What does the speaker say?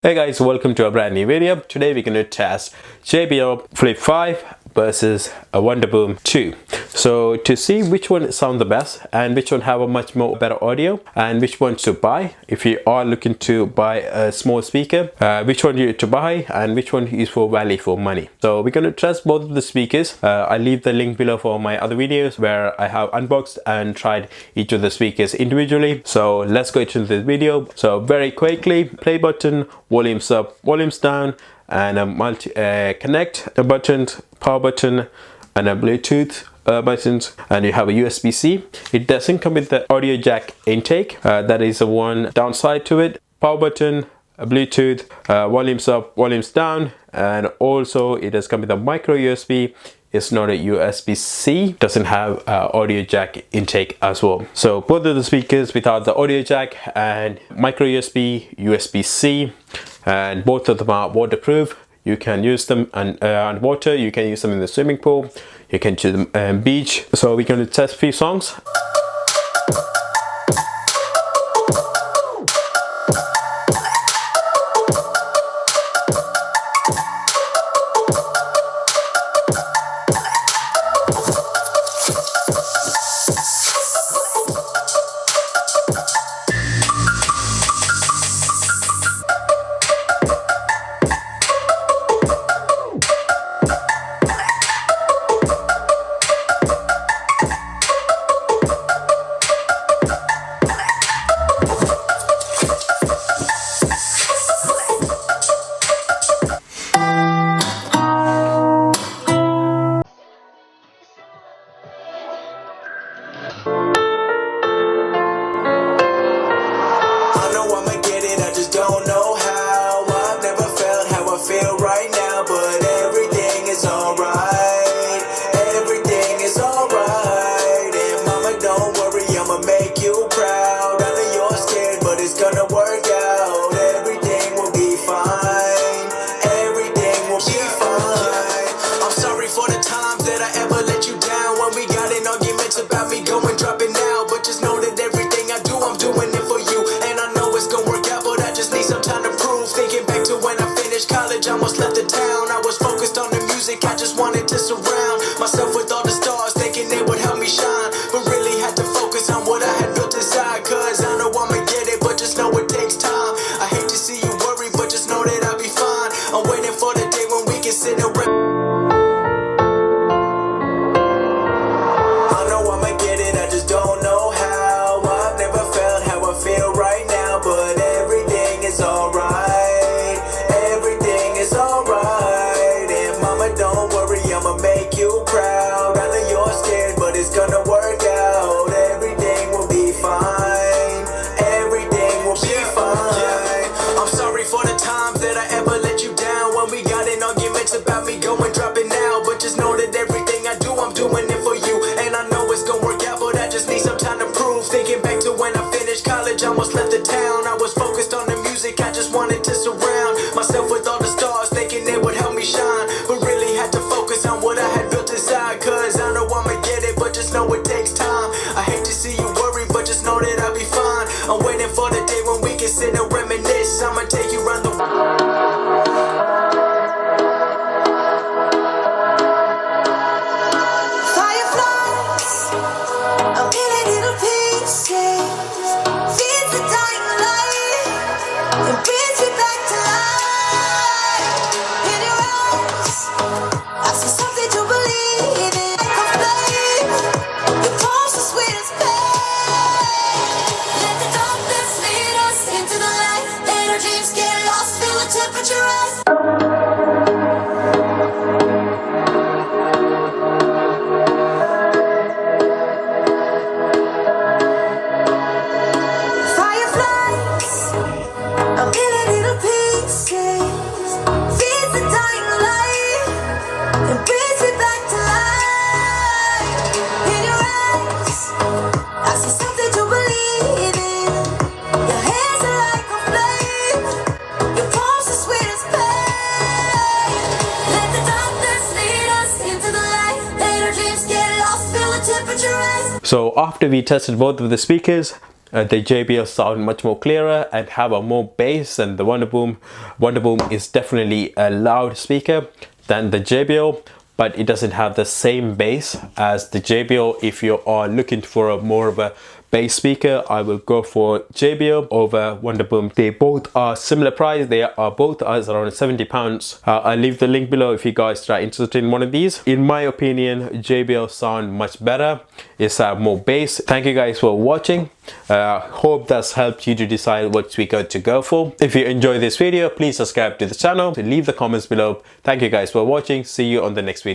Hey guys, welcome to a brand new video. Today we're going to test JBL Flip 5 versus a Wonderboom 2. So to see which one sound the best and which one have a much more better audio and which one to buy, if you are looking to buy a small speaker, which one you to buy and which one is for value for money. So we're going to test both of the speakers. I leave the link below for my other videos where I have unboxed and tried each of the speakers individually. So let's go into this video. So very quickly, play button, volumes up, volumes down, and a multi connect button, power button, and a Bluetooth buttons, and you have a USB-C. It doesn't come with the audio jack intake. That is the one downside to it. Power button, a Bluetooth, volumes up, volumes down, and also it does come with a micro USB. It's not a USB-C, doesn't have audio jack intake as well. So both of the speakers without the audio jack and micro USB, USB-C, and both of them are waterproof. You can use them on water, you can use them in the swimming pool, you can use them beach. So we're going to test a few songs. Almost left the town. I was focused on the music. I just wanted to surround myself with all the stars, thinking they would help me shine, but really had to focus on what I had built inside. Cause I know I'ma get it, but just know it takes time. I hate to see you worry, but just know that I'll be fine. I'm waiting for the day when we can sit and rap. I know I'ma get it, I just don't know how. I've never felt how I feel right now, but everything is alright. About me going dropping now, but just know that everything I do, I'm doing it for you, and I know it's gonna work out, but I just need some time to prove. Thinking back to when I finished college, almost left the town. I was focused on the music, I just wanted to surround myself with all the stars, thinking they would help me shine, but really had to focus on what I had built inside. Cause I know I'ma get it, but just know it takes time. I hate to see you worry, but just know that I'll be fine. I'm waiting for the day when we can sit and reminisce. I'ma take you around the So after we tested both of the speakers, the JBL sound much more clearer and have a more bass, and the Wonderboom. Wonderboom is definitely a loud speaker than the JBL, but it doesn't have the same bass as the JBL. If you are looking for a more of a bass speaker, I will go for JBL over Wonderboom. They both are similar price. They are both around £70. I'll leave the link below if you guys are interested in one of these. In my opinion, JBL sound much better. It's more bass. Thank you guys for watching. Hope that's helped you to decide what speaker to go for. If you enjoyed this video, please subscribe to the channel, leave the comments below. Thank you guys for watching. See you on the next video.